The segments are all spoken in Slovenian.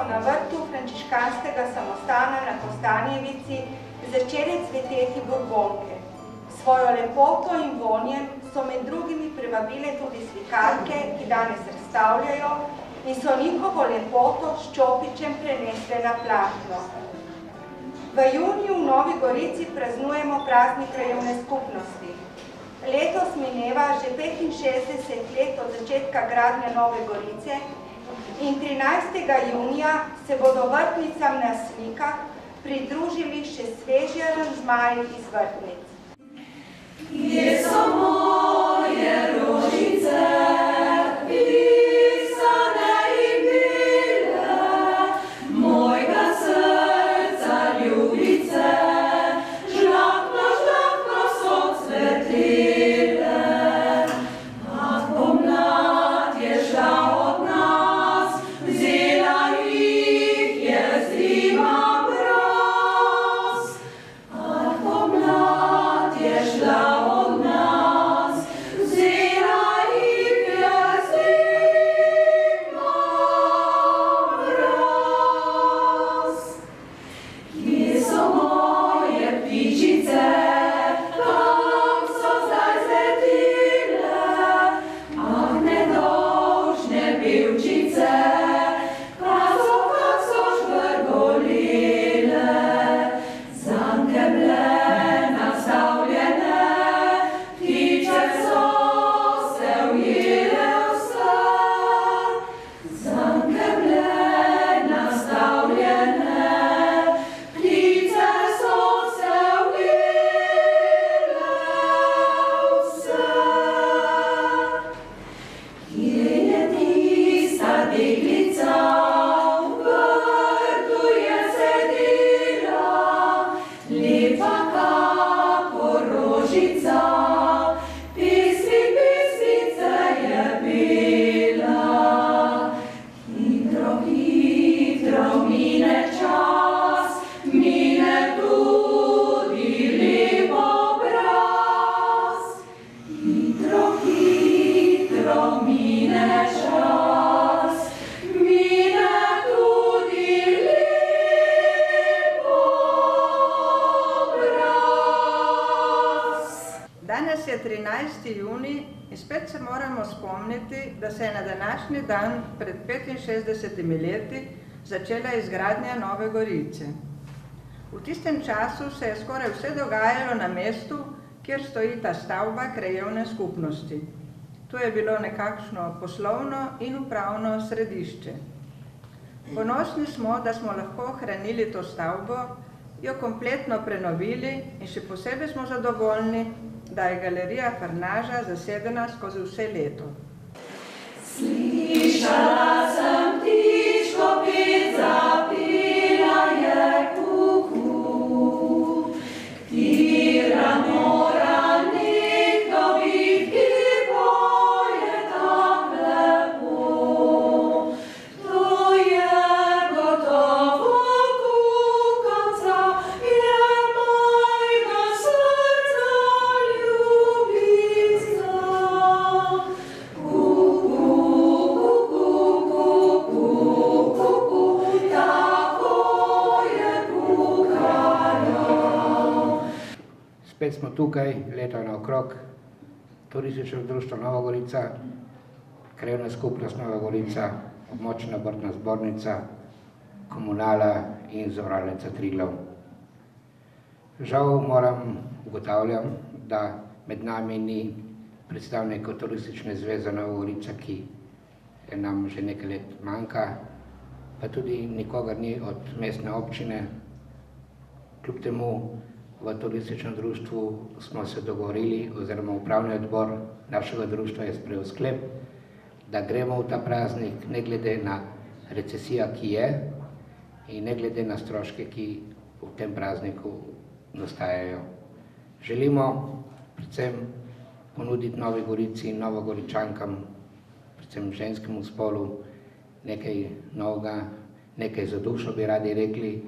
na vrtu frančiškanskega samostana na Kostanjevici začele cveteti burbonke. Svojo lepoto in vonjem so med drugimi privabile tudi slikarke, ki danes razstavljajo in so njihovo lepoto s čopičem prenesle na platno. V juniju v Novi Gorici praznujemo praznik krajevne skupnosti. Letos mineva že 65 let od začetka gradnje Nove Gorice in 13. junija se bodo vrtnicam na slikah pridružili še sveži aranžmaji iz vrtnic. Kje so moje rožice? Danes je 13. junij in spet se moramo spomniti, da se je na današnji dan pred 65 leti začela izgradnja Nove Gorice. V tistem času se je skoraj vse dogajalo na mestu, kjer stoji ta stavba krajevne skupnosti. To je bilo nekakšno poslovno in upravno središče. Ponosni smo, da smo lahko ohranili to stavbo, jo kompletno prenovili in še posebej smo zadovoljni, da je galerija Farnaža zasedena skozi vse leto. Slišala sem ptičko pet, zapela je kuku, katera mora nekdo biti, ki poje tak lepo. To je gotovo kukaca, je mojega srca ljubica. Spet smo tukaj, leto naokrog, Turistično društvo Nova Gorica, Krajevna skupnost Nova Gorica, Območna obrtna zbornica, Komunala in Zavarovalnica Triglav. Žal ugotavljam, da med nami ni predstavnikov Turistične zveze Nova Gorica, ki nam že nekaj let manjka, pa tudi nikogar ni od mestne občine. Kljub temu v turističnem društvu smo se dogovorili, oziroma upravni odbor našega društva je sprejel sklep, da gremo v ta praznik ne glede na recesijo, ki je, in ne glede na stroške, ki v tem prazniku nastajajo. Želimo predvsem ponuditi Novi Gorici in Novogoričankam, predvsem ženskemu spolu, nekaj novega, nekaj za dušo bi radi rekli,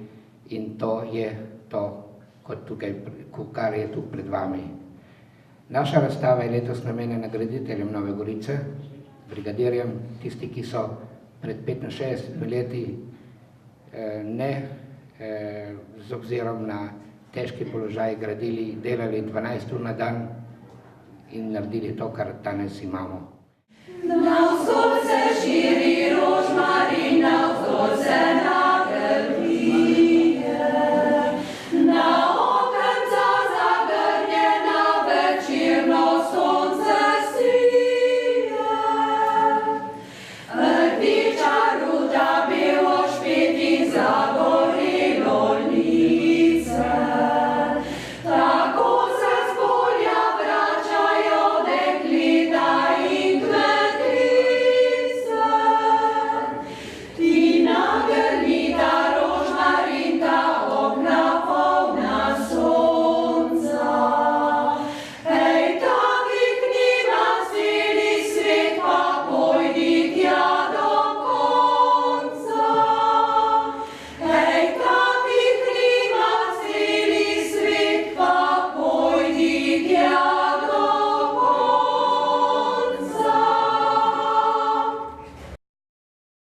in to je to, kar je tu pred vami. Naša razstava je letos namenjena graditeljem Nove Gorice, brigadirjem, tisti, ki so pred 65 leti ne z obzirom na težki položaj gradili, delali 12 ur na dan in naredili to, kar danes imamo. Navzgor se širi rožmarin, navzgor se